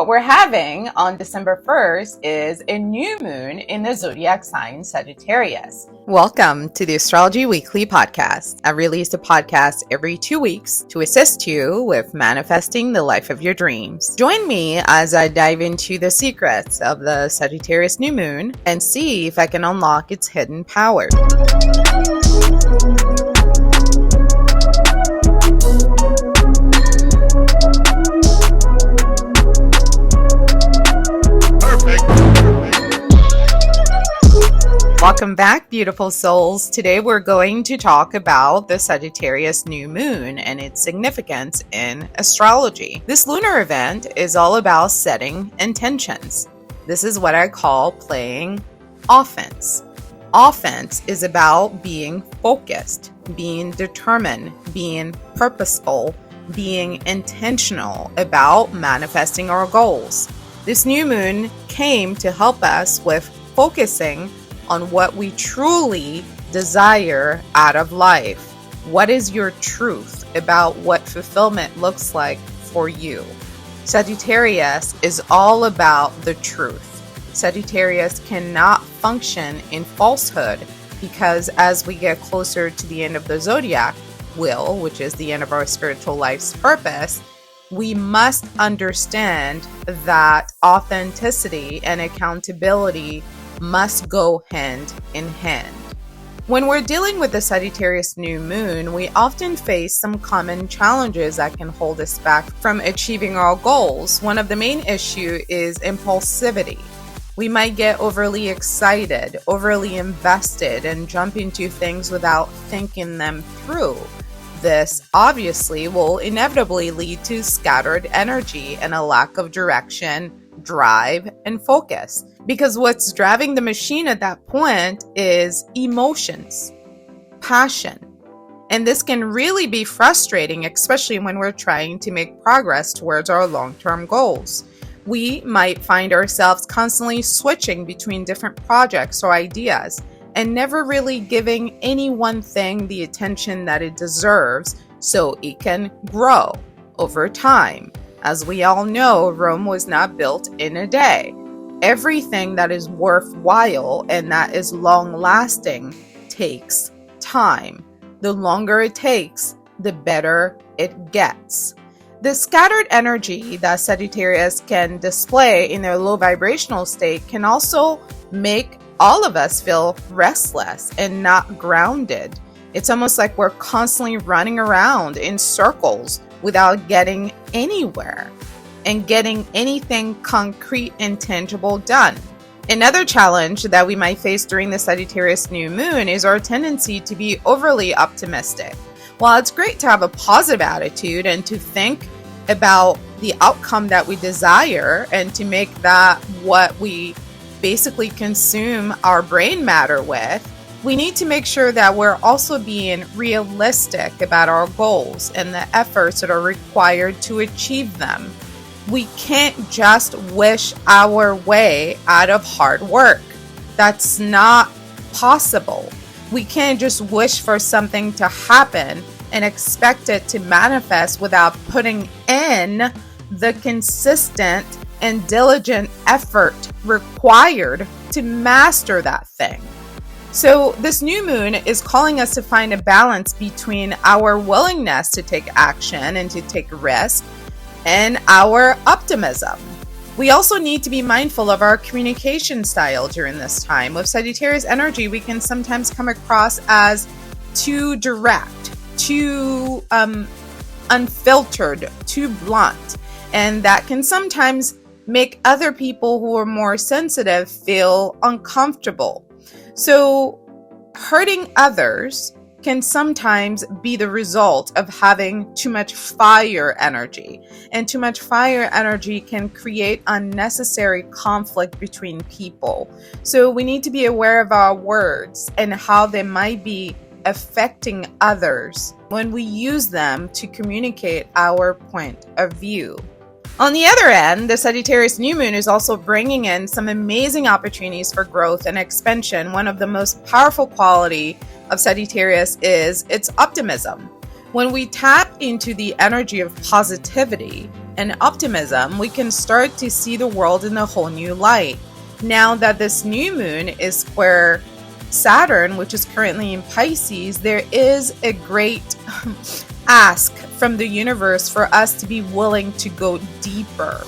What we're having on December 1st is a new moon in the zodiac sign Sagittarius. Welcome to the Astrology Weekly Podcast. I release a podcast every 2 weeks to assist you with manifesting the life of your dreams. Join me as I dive into the secrets of the Sagittarius New Moon and see if I can unlock its hidden power. Welcome back, beautiful souls. Today we're going to talk about the Sagittarius New Moon and its significance in astrology. This lunar event is all about setting intentions. This is what I call playing offense. Offense is about being focused, being determined, being purposeful, being intentional about manifesting our goals. This new moon came to help us with focusing on what we truly desire out of life. What is your truth about what fulfillment looks like for you? Sagittarius is all about the truth. Sagittarius cannot function in falsehood because as we get closer to the end of the zodiac wheel, which is the end of our spiritual life's purpose, we must understand that authenticity and accountability must go hand in hand. When we're dealing with the Sagittarius New Moon, we often face some common challenges that can hold us back from achieving our goals. One of the main issues is impulsivity. We might get overly excited, overly invested, and jump into things without thinking them through. This obviously will inevitably lead to scattered energy and a lack of direction, drive, and focus. Because what's driving the machine at that point is emotions, passion. And this can really be frustrating, especially when we're trying to make progress towards our long-term goals. We might find ourselves constantly switching between different projects or ideas and never really giving any one thing the attention that it deserves so it can grow over time. As we all know, Rome was not built in a day. Everything that is worthwhile and that is long-lasting takes time. The longer it takes, the better it gets. The scattered energy that Sagittarius can display in their low vibrational state can also make all of us feel restless and not grounded. It's almost like we're constantly running around in circles without getting anywhere and getting anything concrete and tangible done. Another challenge that we might face during the Sagittarius New Moon is our tendency to be overly optimistic. While it's great to have a positive attitude and to think about the outcome that we desire and to make that what we basically consume our brain matter with, we need to make sure that we're also being realistic about our goals and the efforts that are required to achieve them. We can't just wish our way out of hard work. That's not possible. We can't just wish for something to happen and expect it to manifest without putting in the consistent and diligent effort required to master that thing. So this new moon is calling us to find a balance between our willingness to take action and to take risk and our optimism. We also need to be mindful of our communication style during this time. With Sagittarius energy, we can sometimes come across as too direct, too unfiltered, too blunt, and that can sometimes make other people who are more sensitive feel uncomfortable. So hurting others can sometimes be the result of having too much fire energy. And too much fire energy can create unnecessary conflict between people. So we need to be aware of our words and how they might be affecting others when we use them to communicate our point of view. On the other end, the Sagittarius New Moon is also bringing in some amazing opportunities for growth and expansion. One of the most powerful qualities of Sagittarius is its optimism. When we tap into the energy of positivity and optimism, we can start to see the world in a whole new light. Now that this new moon is square Saturn, which is currently in Pisces, there is a great ask from the universe for us to be willing to go deeper,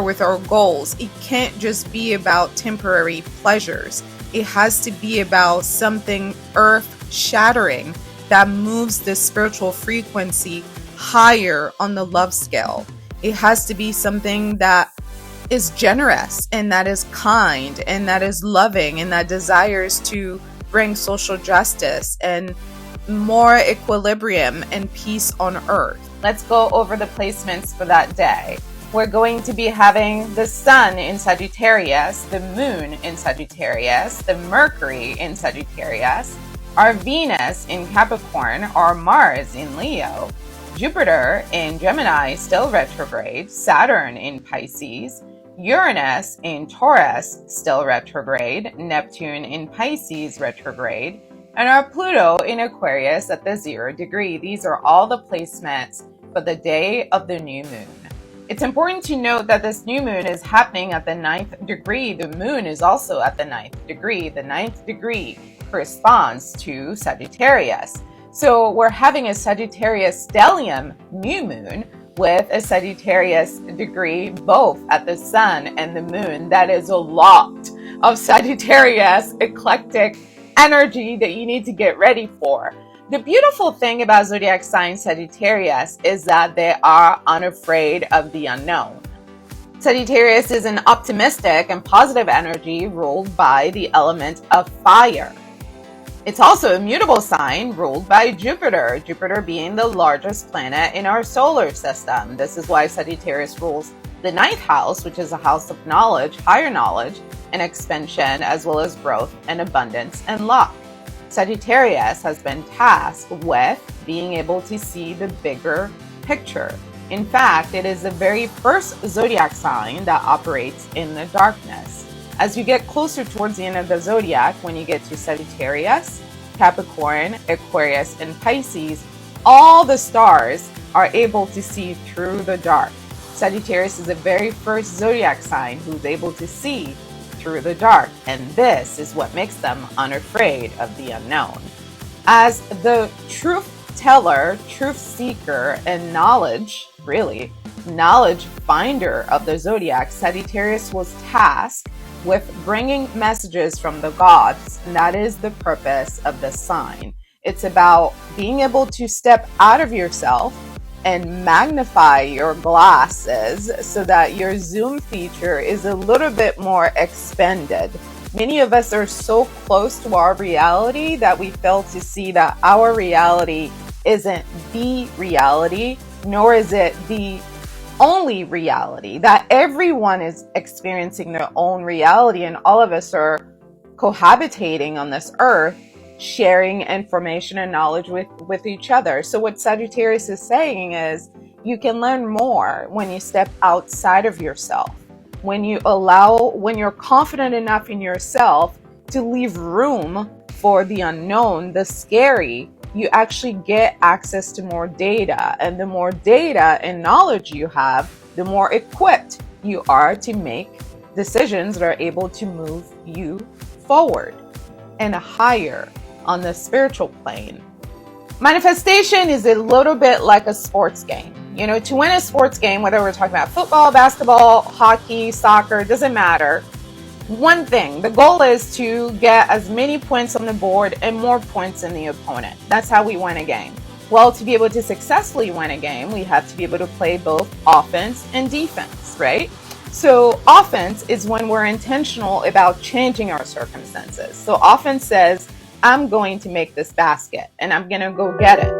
with our goals. It can't just be about temporary pleasures. It has to be about something earth-shattering that moves the spiritual frequency higher on the love scale. It has to be something that is generous and that is kind and that is loving and that desires to bring social justice and more equilibrium and peace on earth. Let's go over the placements for that day. We're going to be having the Sun in Sagittarius, the Moon in Sagittarius, the Mercury in Sagittarius, our Venus in Capricorn, our Mars in Leo, Jupiter in Gemini still retrograde, Saturn in Pisces, Uranus in Taurus still retrograde, Neptune in Pisces retrograde, and our Pluto in Aquarius at the 0 degree. These are all the placements for the day of the new moon. It's important to note that this new moon is happening at the 9th degree. The moon is also at the 9th degree. The 9th degree corresponds to Sagittarius. So we're having a Sagittarius stellium new moon with a Sagittarius degree both at the sun and the moon. That is a lot of Sagittarius eclectic energy that you need to get ready for. The beautiful thing about zodiac sign Sagittarius is that they are unafraid of the unknown. Sagittarius is an optimistic and positive energy ruled by the element of fire. It's also a mutable sign ruled by Jupiter, Jupiter being the largest planet in our solar system. This is why Sagittarius rules the 9th house, which is a house of knowledge, higher knowledge, and expansion, as well as growth and abundance and luck. Sagittarius has been tasked with being able to see the bigger picture. In fact, it is the very first zodiac sign that operates in the darkness. As you get closer towards the end of the zodiac, when you get to Sagittarius, Capricorn, Aquarius, and Pisces, all the stars are able to see through the dark. Sagittarius is the very first zodiac sign who's able to see through the dark, and this is what makes them unafraid of the unknown. As the truth teller, truth seeker, and knowledge finder of the zodiac, Sagittarius was tasked with bringing messages from the gods, and that is the purpose of the sign. It's about being able to step out of yourself and magnify your glasses so that your zoom feature is a little bit more expanded. Many of us are so close to our reality that we fail to see that our reality isn't the reality, nor is it the only reality, that everyone is experiencing their own reality, and all of us are cohabitating on this earth, sharing information and knowledge with each other. So what Sagittarius is saying is you can learn more when you step outside of yourself, when you're confident enough in yourself to leave room for the unknown, the scary. You actually get access to more data, and the more data and knowledge you have, the more equipped you are to make decisions that are able to move you forward and higher on the spiritual plane. Manifestation is a little bit like a sports game. You know, to win a sports game, whether we're talking about football, basketball, hockey, soccer, doesn't matter. One thing, the goal is to get as many points on the board and more points than the opponent. That's how we win a game. Well, to be able to successfully win a game, we have to be able to play both offense and defense, right? So offense is when we're intentional about changing our circumstances. So offense says, I'm going to make this basket and I'm going to go get it.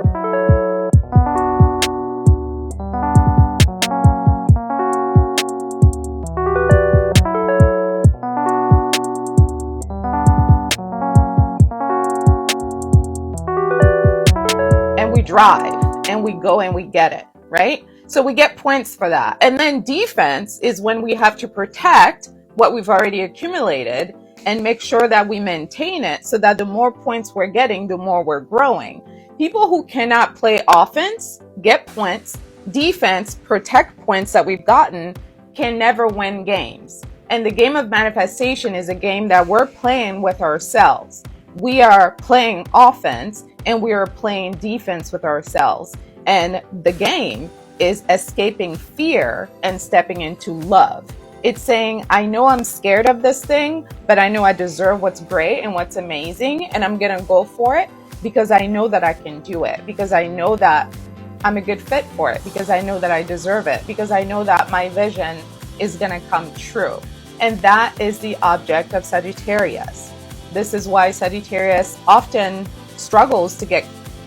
Drive and we go and we get it, right? So we get points for that. And then defense is when we have to protect what we've already accumulated and make sure that we maintain it so that the more points we're getting, the more we're growing. People who cannot play offense get points Defense, protect points that we've gotten, can never win games. And the game of manifestation is a game that we're playing with ourselves. We are playing offense and we are playing defense with ourselves. And the game is escaping fear and stepping into love. It's saying, I know I'm scared of this thing, but I know I deserve what's great and what's amazing, and I'm going to go for it because I know that I can do it, because I know that I'm a good fit for it, because I know that I deserve it, because I know that my vision is going to come true. And that is the object of Sagittarius. This is why Sagittarius often struggles to get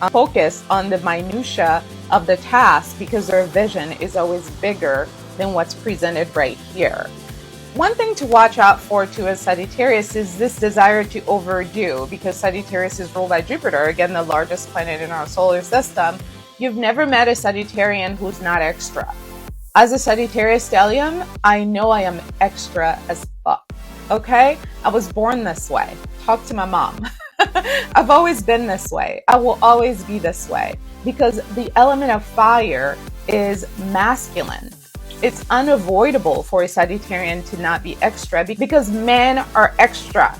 focused on the minutia of the task, because their vision is always bigger than what's presented right here. One thing to watch out for too as Sagittarius is this desire to overdo, because Sagittarius is ruled by Jupiter, again the largest planet in our solar system. You've never met a Sagittarian who's not extra. As a Sagittarius stellium, I know I am extra as fuck, okay? I was born this way. Talk to my mom. I've always been this way. I will always be this way, because the element of fire is masculine. It's unavoidable for a Sagittarian to not be extra because men are extra.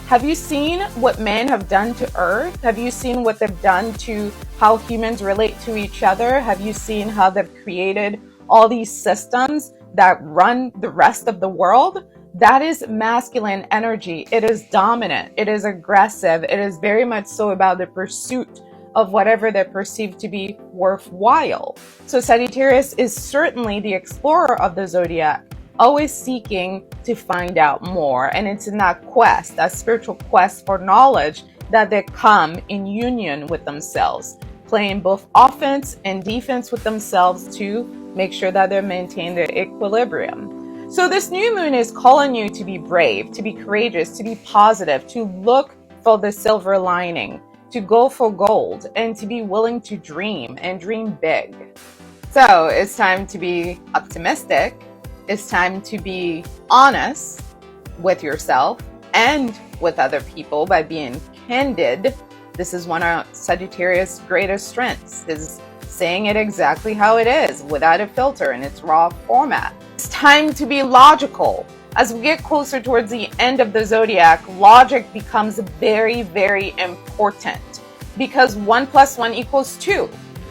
Have you seen what men have done to Earth? Have you seen what they've done to how humans relate to each other? Have you seen how they've created all these systems that run the rest of the world? That is masculine energy. It is dominant. It is aggressive. It is very much so about the pursuit of whatever they perceive to be worthwhile. So Sagittarius is certainly the explorer of the zodiac, always seeking to find out more. And it's in that quest, that spiritual quest for knowledge, that they come in union with themselves, playing both offense and defense with themselves to make sure that they maintain their equilibrium. So this new moon is calling you to be brave, to be courageous, to be positive, to look for the silver lining, to go for gold, and to be willing to dream and dream big. So it's time to be optimistic. It's time to be honest with yourself and with other people by being candid. This is one of Sagittarius' greatest strengths, is saying it exactly how it is without a filter in its raw format. It's time to be logical. As we get closer towards the end of the zodiac, logic becomes very, very important, because 1 + 1 = 2.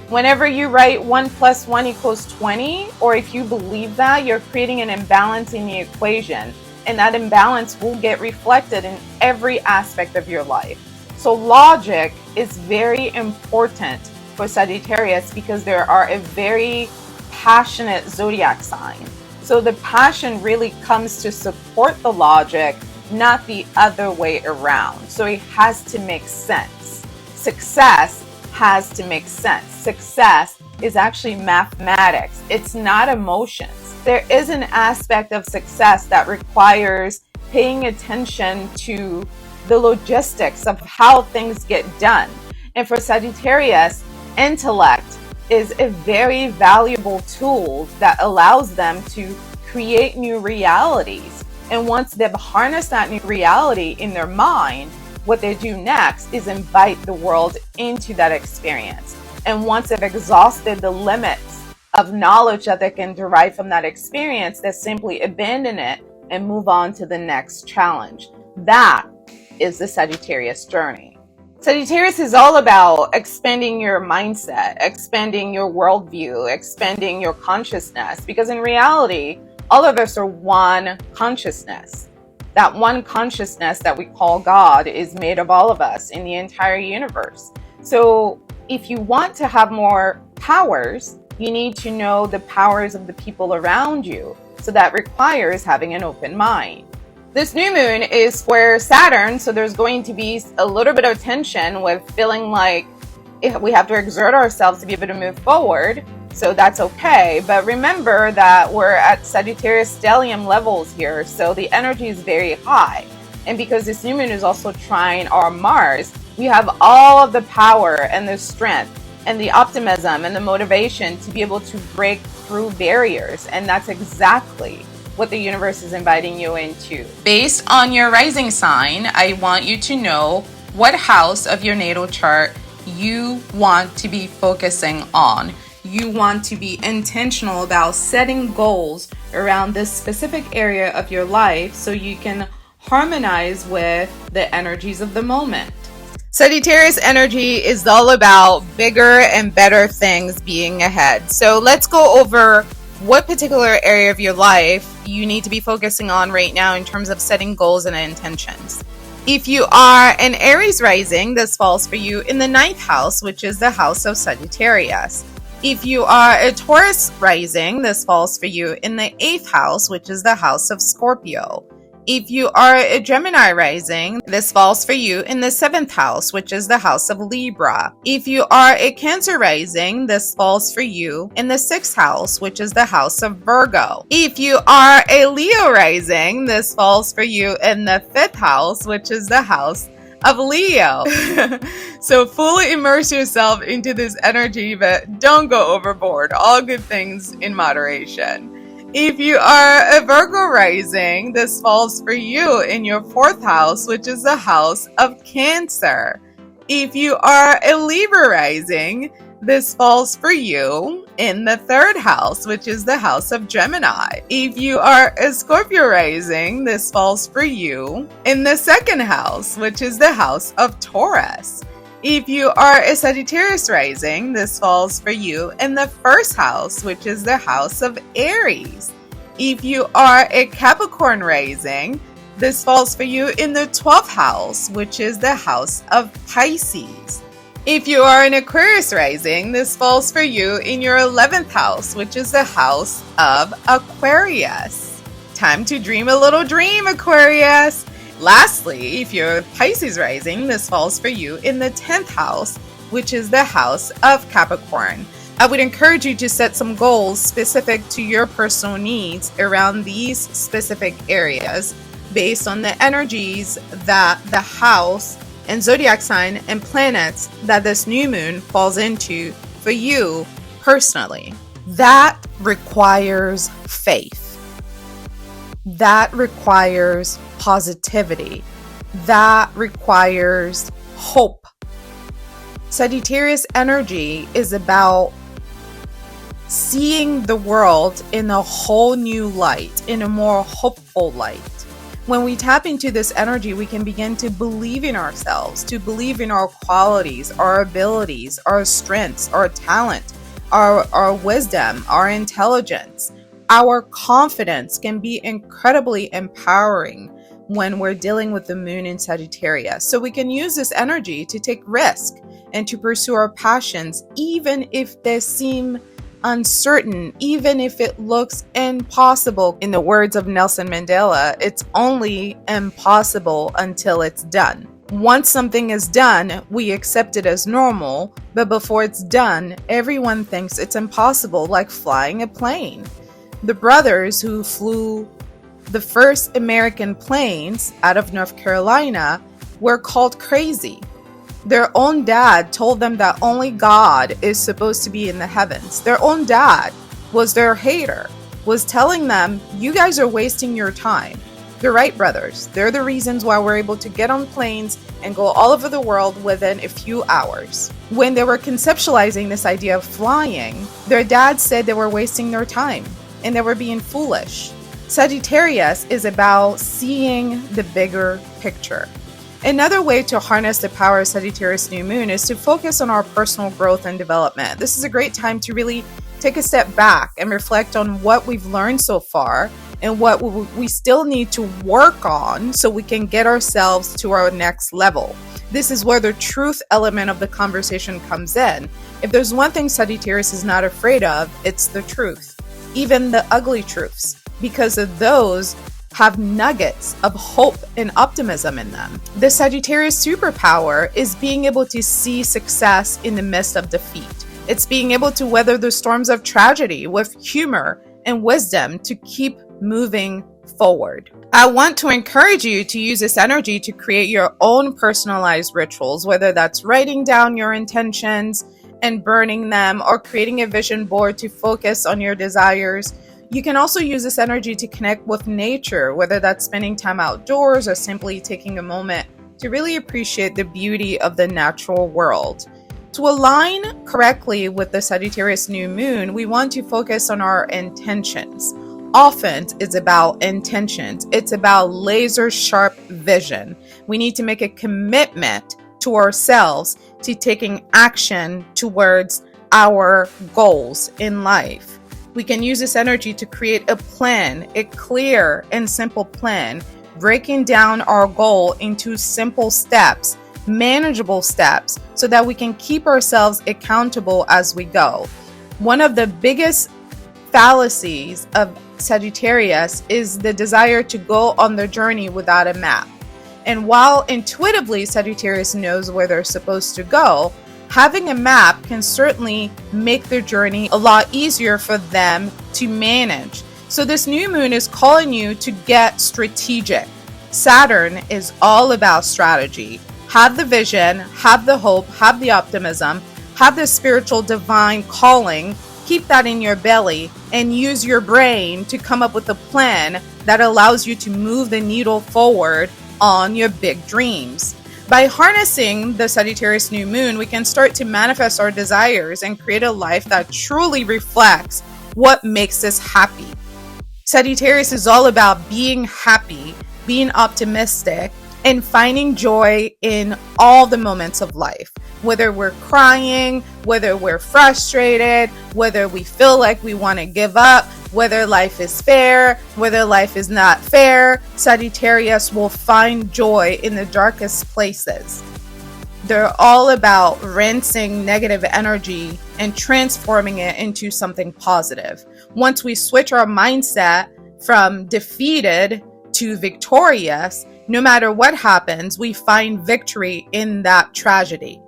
Whenever you write 1 + 1 = 20, or if you believe that, you're creating an imbalance in the equation, and that imbalance will get reflected in every aspect of your life. So logic is very important for Sagittarius, because they are a very passionate zodiac sign. So the passion really comes to support the logic, not the other way around. So it has to make sense. Success has to make sense. Success is actually mathematics. It's not emotions. There is an aspect of success that requires paying attention to the logistics of how things get done. And for Sagittarius, intellect is a very valuable tool that allows them to create new realities. And once they've harnessed that new reality in their mind, what they do next is invite the world into that experience. And once they've exhausted the limits of knowledge that they can derive from that experience, they simply abandon it and move on to the next challenge. That is the Sagittarius journey. Sagittarius is all about expanding your mindset, expanding your worldview, expanding your consciousness, because in reality, all of us are one consciousness. That one consciousness that we call God is made of all of us in the entire universe. So if you want to have more powers, you need to know the powers of the people around you. So that requires having an open mind. This new moon is square Saturn, so there's going to be a little bit of tension with feeling like we have to exert ourselves to be able to move forward. So that's okay. But remember that we're at Sagittarius stellium levels here, so the energy is very high. And because this new moon is also trine our Mars, we have all of the power and the strength and the optimism and the motivation to be able to break through barriers. And that's exactly what the universe is inviting you into. Based on your rising sign, I want you to know what house of your natal chart you want to be focusing on. you want to be intentional about setting goals around this specific area of your life so you can harmonize with the energies of the moment. Sagittarius energy is all about bigger and better things being ahead. So let's go over what particular area of your life you need to be focusing on right now in terms of setting goals and intentions. If you are an Aries rising, this falls for you in the 9th house, which is the house of Sagittarius. If you are a Taurus rising, this falls for you in the 8th house, which is the house of Scorpio. If you are a Gemini rising, this falls for you in the 7th house, which is the house of Libra. If you are a Cancer rising, this falls for you in the 6th house, which is the house of Virgo. If you are a Leo rising, this falls for you in the 5th house, which is the house of Leo. So fully immerse yourself into this energy, but don't go overboard. All good things in moderation. If you are a Virgo rising, this falls for you in your 4th house, which is the house of Cancer. If you are a Libra rising, this falls for you in the 3rd house, which is the house of Gemini. If you are a Scorpio rising, this falls for you in the 2nd house, which is the house of Taurus. If you are a Sagittarius rising, this falls for you in the 1st house, which is the house of Aries. If you are a Capricorn rising, this falls for you in the 12th house, which is the house of Pisces. If you are an Aquarius rising, this falls for you in your 11th house, which is the house of Aquarius. Time to dream a little dream, Aquarius. Lastly, if you're Pisces rising, this falls for you in the 10th house, which is the house of Capricorn. I would encourage you to set some goals specific to your personal needs around these specific areas based on the energies that the house and zodiac sign and planets that this new moon falls into for you personally. That requires faith. That requires positivity. That requires hope. Sagittarius energy is about seeing the world in a whole new light, in a more hopeful light. When we tap into this energy, we can begin to believe in ourselves, to believe in our qualities, our abilities, our strengths, our talent, our wisdom, our intelligence. Our confidence can be incredibly empowering when we're dealing with the moon in Sagittarius. So we can use this energy to take risk and to pursue our passions, even if they seem uncertain, even if it looks impossible. In the words of Nelson Mandela, it's only impossible until it's done. Once something is done, we accept it as normal, but before it's done, everyone thinks it's impossible, like flying a plane. The brothers who flew the first American planes out of North Carolina were called crazy. Their own dad told them that only God is supposed to be in the heavens. Their own dad was their hater, was telling them, you guys are wasting your time. The Wright brothers, they're the reasons why we're able to get on planes and go all over the world within a few hours. When they were conceptualizing this idea of flying, their dad said they were wasting their time and they were being foolish. Sagittarius is about seeing the bigger picture. Another way to harness the power of Sagittarius New Moon is to focus on our personal growth and development. This is a great time to really take a step back and reflect on what we've learned so far and what we still need to work on so we can get ourselves to our next level. This is where the truth element of the conversation comes in. If there's one thing Sagittarius is not afraid of, it's the truth, even the ugly truths, because of those have nuggets of hope and optimism in them. The Sagittarius superpower is being able to see success in the midst of defeat. It's being able to weather the storms of tragedy with humor and wisdom to keep moving forward. I want to encourage you to use this energy to create your own personalized rituals, whether that's writing down your intentions and burning them, or creating a vision board to focus on your desires. You can also use this energy to connect with nature, whether that's spending time outdoors or simply taking a moment to really appreciate the beauty of the natural world. To align correctly with the Sagittarius New Moon, we want to focus on our intentions. Often it's about intentions. It's about laser sharp vision. We need to make a commitment to ourselves to taking action towards our goals in life. We can use this energy to create a plan, a clear and simple plan, breaking down our goal into simple steps, manageable steps, so that we can keep ourselves accountable as we go. One of the biggest fallacies of Sagittarius is the desire to go on the journey without a map. And while intuitively Sagittarius knows where they're supposed to go, having a map can certainly make their journey a lot easier for them to manage. So this new moon is calling you to get strategic. Saturn is all about strategy. Have the vision, have the hope, have the optimism, have the spiritual divine calling. Keep that in your belly and use your brain to come up with a plan that allows you to move the needle forward on your big dreams. By harnessing the Sagittarius New Moon, we can start to manifest our desires and create a life that truly reflects what makes us happy. Sagittarius is all about being happy, being optimistic, and finding joy in all the moments of life. Whether we're crying, whether we're frustrated, whether we feel like we want to give up, whether life is fair, whether life is not fair, Sagittarius will find joy in the darkest places. They're all about rinsing negative energy and transforming it into something positive. Once we switch our mindset from defeated to victorious, no matter what happens, we find victory in that tragedy.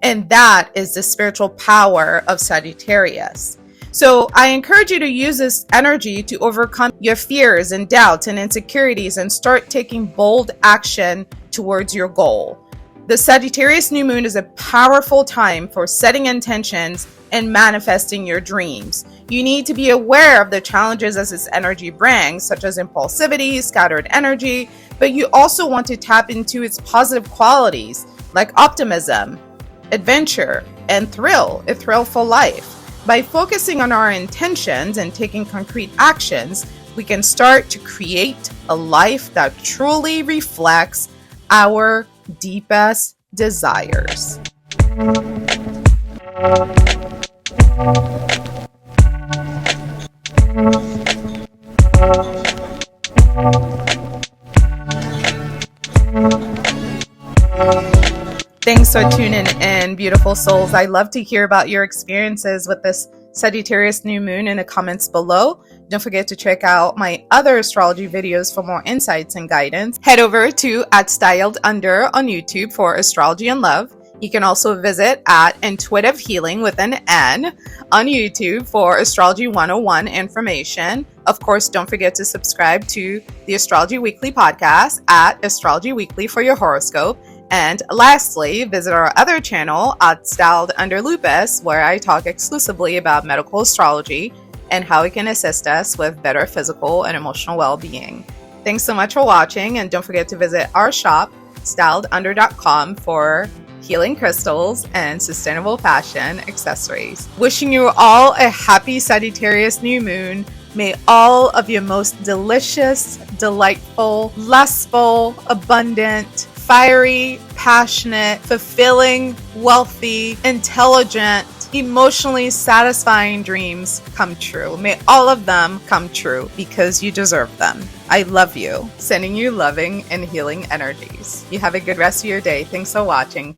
And that is the spiritual power of Sagittarius. So I encourage you to use this energy to overcome your fears and doubts and insecurities and start taking bold action towards your goal. The Sagittarius New Moon is a powerful time for setting intentions and manifesting your dreams. You need to be aware of the challenges as this energy brings, such as impulsivity, scattered energy, but you also want to tap into its positive qualities like optimism, adventure, and thrill, a thrillful life. By focusing on our intentions and taking concrete actions, we can start to create a life that truly reflects our deepest desires. Thanks for tuning in, beautiful souls. I love to hear about your experiences with this Sagittarius New Moon in the comments below. Don't forget to check out my other astrology videos for more insights and guidance. Head over to @StyledUnder on YouTube for astrology and love. You can also visit at Intuitive Healing with an N on YouTube for Astrology 101 information. Of course, don't forget to subscribe to the Astrology Weekly podcast at Astrology Weekly for your horoscope. And lastly, visit our other channel at Styled Under Lupus, where I talk exclusively about medical astrology and how it can assist us with better physical and emotional well-being. Thanks so much for watching, and don't forget to visit our shop, styledunder.com, for healing crystals and sustainable fashion accessories. Wishing you all a happy Sagittarius New Moon. May all of your most delicious, delightful, lustful, abundant, fiery, passionate, fulfilling, wealthy, intelligent, emotionally satisfying dreams come true. May all of them come true because you deserve them. I love you. Sending you loving and healing energies. You have a good rest of your day. Thanks for watching.